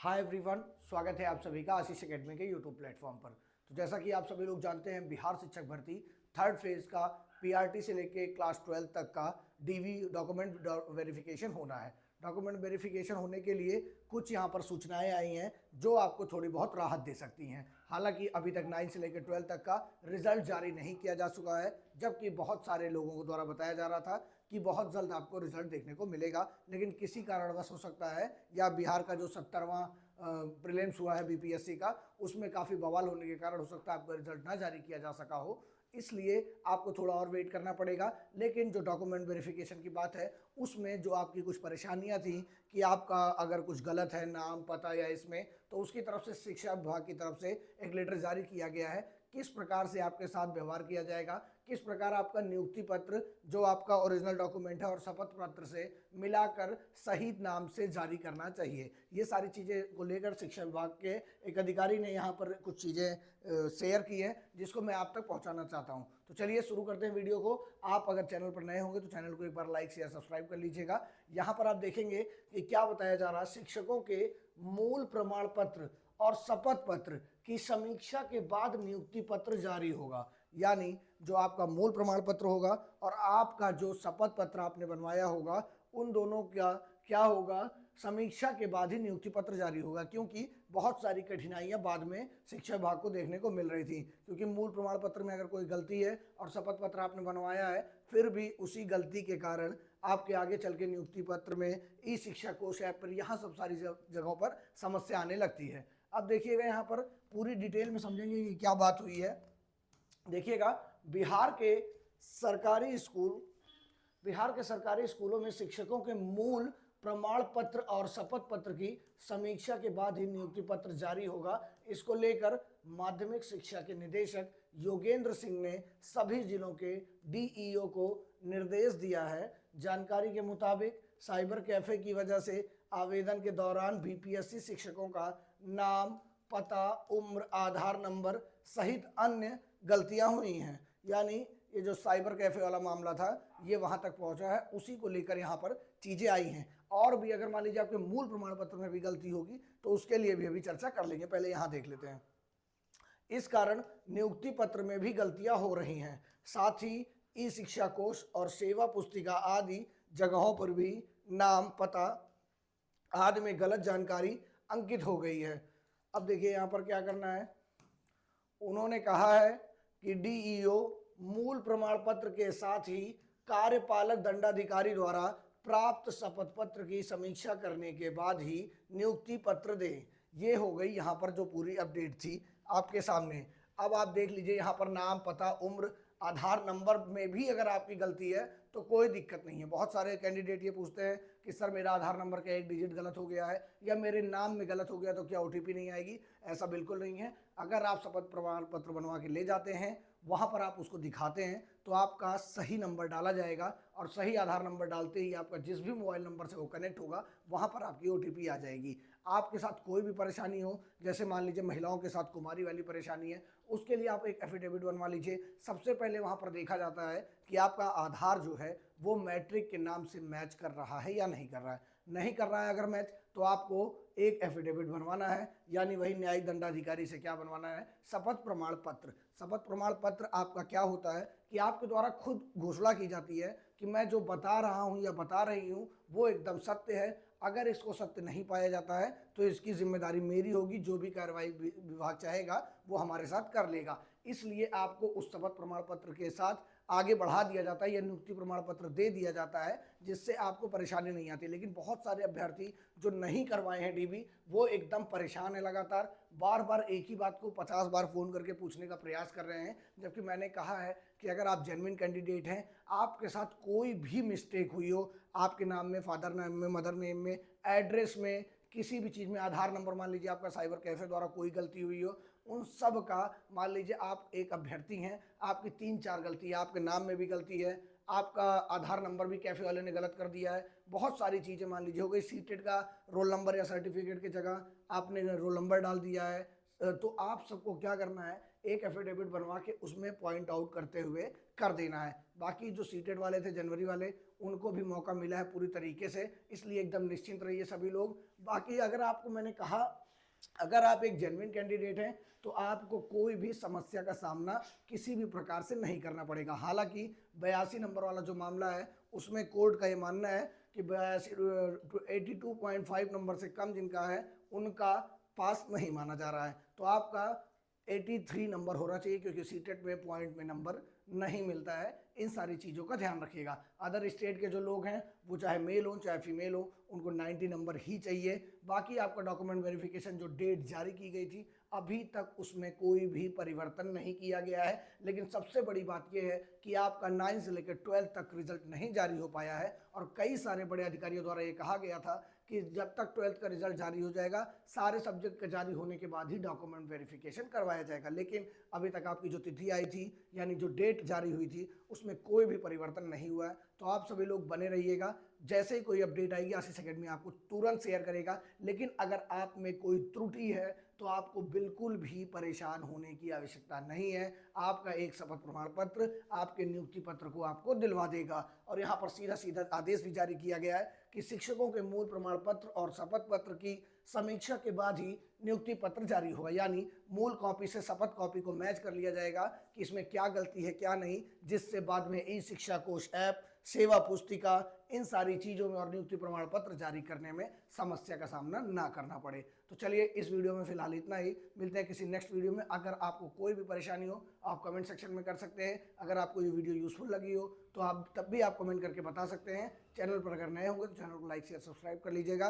Hi everyone, स्वागत है आप सभी का आशीष एकेडमी के यूट्यूब प्लेटफॉर्म पर। तो जैसा कि आप सभी लोग जानते हैं, बिहार शिक्षक भर्ती थर्ड फेज का पीआरटी से लेके क्लास 12 तक का डीवी डॉक्यूमेंट वेरिफिकेशन होना है। डॉक्यूमेंट वेरिफिकेशन होने के लिए कुछ यहाँ पर सूचनाएं आई हैं जो आपको थोड़ी बहुत राहत दे सकती हैं। हालांकि अभी तक 9 से लेकर 12 तक का रिजल्ट जारी नहीं किया जा चुका है, जबकि बहुत सारे लोगों द्वारा बताया जा रहा था कि बहुत जल्द आपको रिजल्ट देखने को मिलेगा। लेकिन किसी कारणवश हो सकता है या बिहार का जो 70वां प्रीलिम्स हुआ है बीपीएससी का, उसमें काफ़ी बवाल होने के कारण हो सकता है आपका रिजल्ट ना जारी किया जा सका हो, इसलिए आपको थोड़ा और वेट करना पड़ेगा। लेकिन जो डॉक्यूमेंट वेरिफिकेशन की बात है उसमें जो आपकी कुछ परेशानियां थी कि आपका अगर कुछ गलत है नाम पता या इसमें, तो उसकी तरफ से शिक्षा विभाग की तरफ से एक लेटर जारी किया गया है किस प्रकार से आपके साथ व्यवहार किया जाएगा, किस प्रकार आपका नियुक्ति पत्र जो आपका ओरिजिनल डॉक्यूमेंट है और शपथ पत्र से मिलाकर सही नाम से जारी करना चाहिए। ये सारी चीज़ें को लेकर शिक्षा विभाग के एक अधिकारी ने यहाँ पर कुछ चीज़ें शेयर की है जिसको मैं आप तक पहुँचाना चाहता हूँ। तो चलिए शुरू करते हैं वीडियो को। आप अगर चैनल पर नए होंगे तो चैनल को एक बार लाइक शेयर सब्सक्राइब कर लीजिएगा। यहाँ पर आप देखेंगे कि क्या बताया जा रहा है, शिक्षकों के मूल प्रमाण पत्र और शपथ पत्र की समीक्षा के बाद नियुक्ति पत्र जारी होगा। यानी जो आपका मूल प्रमाण पत्र होगा और आपका जो शपथ पत्र आपने बनवाया होगा, उन दोनों का क्या होगा, समीक्षा के बाद ही नियुक्ति पत्र जारी होगा। क्योंकि बहुत सारी कठिनाइयां बाद में शिक्षा विभाग को देखने को मिल रही थी, क्योंकि मूल प्रमाण पत्र में अगर कोई गलती है और शपथ पत्र आपने बनवाया है, फिर भी उसी गलती के कारण आपके आगे चल के नियुक्ति पत्र में ई शिक्षा कोश ऐप पर यहाँ सब सारी जगहों पर समस्या आने लगती है। अब देखिएगा, यहाँ पर पूरी डिटेल में समझेंगे कि क्या बात हुई है। देखिएगा, बिहार के सरकारी स्कूलों में शिक्षकों के मूल प्रमाण पत्र और शपथ पत्र की समीक्षा के बाद ही नियुक्ति पत्र जारी होगा। इसको लेकर माध्यमिक शिक्षा के निदेशक योगेंद्र सिंह ने सभी जिलों के डीईओ को निर्देश दिया है। जानकारी के मुताबिक साइबर कैफे की वजह से आवेदन के दौरान बीपीएससी शिक्षकों का नाम, पता, उम्र, आधार नंबर सहित अन्य गलतियां हुई हैं। यानी ये जो साइबर कैफे वाला मामला था ये वहां तक पहुंचा है, उसी को लेकर यहाँ पर चीजें आई हैं। और भी अगर मान लीजिए आपके मूल प्रमाण पत्र में भी गलती होगी तो उसके लिए भी अभी चर्चा कर लेंगे, पहले यहाँ देख लेते हैं। इस कारण नियुक्ति पत्र में भी गलतियां हो रही हैं। साथ ही ई शिक्षा कोश और सेवा पुस्तिका आदि जगहों पर भी नाम, पता आदि में गलत जानकारी अंकित हो गई है। अब देखिए यहाँ पर क्या करना है। उन्होंने कहा है कि डीईओ मूल प्रमाण पत्र के साथ ही कार्यपालक दंडाधिकारी द्वारा प्राप्त शपथ पत्र की समीक्षा करने के बाद ही नियुक्ति पत्र दें। ये हो गई यहाँ पर जो पूरी अपडेट थी आपके सामने। अब आप देख लीजिए, यहाँ पर नाम, पता, उम्र, आधार नंबर में भी अगर आपकी गलती है तो कोई दिक्कत नहीं है। बहुत सारे कैंडिडेट ये पूछते हैं कि सर मेरा आधार नंबर का एक डिजिट गलत हो गया है या मेरे नाम में गलत हो गया तो क्या ओटीपी नहीं आएगी? ऐसा बिल्कुल नहीं है। अगर आप शपथ प्रमाण पत्र बनवा के ले जाते हैं, वहाँ पर आप उसको दिखाते हैं तो आपका सही नंबर डाला जाएगा और सही आधार नंबर डालते ही आपका जिस भी मोबाइल नंबर से वो कनेक्ट होगा वहाँ पर आपकी ओटीपी आ जाएगी। आपके साथ कोई भी परेशानी हो, जैसे मान लीजिए महिलाओं के साथ कुमारी वाली परेशानी है, उसके लिए आप एक एफिडेविट बनवा लीजिए। सबसे पहले वहाँ पर देखा जाता है कि आपका आधार जो है वो मैट्रिक के नाम से मैच कर रहा है या नहीं कर रहा है। नहीं कर रहा है अगर मैच, तो आपको एक एफिडेविट बनवाना है, यानी वही न्यायिक दंडाधिकारी से क्या बनवाना है, शपथ प्रमाण पत्र। शपथ प्रमाण पत्र आपका क्या होता है कि आपके द्वारा खुद घोषणा की जाती है कि मैं जो बता रहा हूं या बता रही हूं वो एकदम सत्य है। अगर इसको सत्य नहीं पाया जाता है तो इसकी जिम्मेदारी मेरी होगी, जो भी कार्रवाई विभाग चाहेगा वो हमारे साथ कर लेगा। इसलिए आपको उस शपथ प्रमाण पत्र के साथ आगे बढ़ा दिया जाता है या नियुक्ति प्रमाण पत्र दे दिया जाता है, जिससे आपको परेशानी नहीं आती। लेकिन बहुत सारे अभ्यर्थी जो नहीं करवाए हैं डीबी, वो एकदम परेशान है, लगातार बार बार एक ही बात को 50 बार फ़ोन करके पूछने का प्रयास कर रहे हैं। जबकि मैंने कहा है कि अगर आप जेन्युइन कैंडिडेट हैं, आपके साथ कोई भी मिस्टेक हुई हो, आपके नाम में, फादर नेम में, मदर नेम में, एड्रेस में, किसी भी चीज़ में, आधार नंबर, मान लीजिए आपका साइबर कैफे द्वारा कोई गलती हुई हो, उन सब का, मान लीजिए आप एक अभ्यर्थी हैं, आपकी 3-4 गलती है, आपके नाम में भी गलती है, आपका आधार नंबर भी कैफे वाले ने गलत कर दिया है, बहुत सारी चीज़ें मान लीजिए हो गई, सीटेड का रोल नंबर या सर्टिफिकेट की जगह आपने रोल नंबर डाल दिया है, तो आप सबको क्या करना है, एक एफिडेविट बनवा के उसमें पॉइंट आउट करते हुए कर देना है। बाकी जो सीटेड वाले थे जनवरी वाले, उनको भी मौका मिला है पूरी तरीके से, इसलिए एकदम निश्चिंत रहिए सभी लोग। बाकी अगर आपको मैंने कहा, अगर आप एक जेन्युइन कैंडिडेट हैं तो आपको कोई भी समस्या का सामना किसी भी प्रकार से नहीं करना पड़ेगा। हालांकि 82 नंबर वाला जो मामला है उसमें कोर्ट का ये मानना है कि 82.5 नंबर से कम जिनका है उनका पास नहीं माना जा रहा है, तो आपका 83 नंबर होना चाहिए, क्योंकि सीटेट में पॉइंट में नंबर नहीं मिलता है। इन सारी चीज़ों का ध्यान रखिएगा। अदर स्टेट के जो लोग हैं वो चाहे मेल हो चाहे फीमेल हो, उनको 90 नंबर ही चाहिए। बाकी आपका डॉक्यूमेंट वेरिफिकेशन जो डेट जारी की गई थी अभी तक उसमें कोई भी परिवर्तन नहीं किया गया है। लेकिन सबसे बड़ी बात यह है कि आपका 9 से लेकर 12 तक रिजल्ट नहीं जारी हो पाया है, और कई सारे बड़े अधिकारियों द्वारा ये कहा गया था कि जब तक 12th का रिजल्ट जारी हो जाएगा सारे सब्जेक्ट का जारी होने के बाद ही डॉक्यूमेंट वेरिफिकेशन करवाया जाएगा। लेकिन अभी तक आपकी जो तिथि आई थी यानी जो डेट जारी हुई थी उसमें कोई भी परिवर्तन नहीं हुआ है। तो आप सभी लोग बने रहिएगा, जैसे ही कोई अपडेट आएगी आशीष एकेडमी आपको तुरंत शेयर करेगा। लेकिन अगर आप में कोई त्रुटि है तो आपको बिल्कुल भी परेशान होने की आवश्यकता नहीं है। आपका एक शपथ प्रमाण पत्र आपके नियुक्ति पत्र को आपको दिलवा देगा। और यहाँ पर सीधा सीधा आदेश भी जारी किया गया है कि शिक्षकों के मूल प्रमाण पत्र और शपथ पत्र की समीक्षा के बाद ही नियुक्ति पत्र जारी होगा। यानी मूल कॉपी से शपथ कॉपी को मैच कर लिया जाएगा कि इसमें क्या गलती है क्या नहीं, जिससे बाद में ई शिक्षा कोश ऐप, सेवा पुस्तिका, इन सारी चीज़ों में और नियुक्ति प्रमाण पत्र जारी करने में समस्या का सामना ना करना पड़े। तो चलिए इस वीडियो में फिलहाल इतना ही, मिलते हैं किसी नेक्स्ट वीडियो में। अगर आपको कोई भी परेशानी हो आप कमेंट सेक्शन में कर सकते हैं। अगर आपको ये वीडियो यूजफुल लगी हो तो आप तब भी आप कमेंट करके बता सकते हैं। चैनल पर अगर नए होंगे तो चैनल को लाइक शेयर सब्सक्राइब कर लीजिएगा।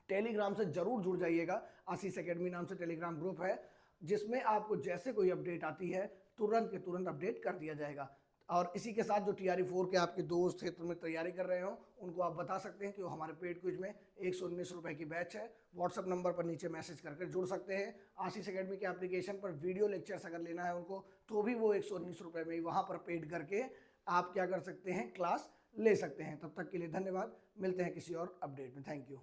टेलीग्राम से जरूर जुड़ जाइएगा, आशीष एकेडमी नाम से टेलीग्राम ग्रुप है जिसमें आपको जैसे कोई अपडेट आती है तुरंत के तुरंत अपडेट कर दिया जाएगा। और इसी के साथ जो TRE 4 के आपके दोस्त क्षेत्र में तैयारी कर रहे हो उनको आप बता सकते हैं कि वो हमारे पेड क्विज में 119 रुपये की बैच है। व्हाट्सअप नंबर पर नीचे मैसेज करके जुड़ सकते हैं। आशीष एकेडमी के एप्लीकेशन पर वीडियो लेक्चर्स अगर लेना है उनको तो भी वो 119 रुपये में ही वहाँ पर पेड करके आप क्या कर सकते हैं, क्लास ले सकते हैं। तब तक के लिए धन्यवाद, मिलते हैं किसी और अपडेट में। Thank you.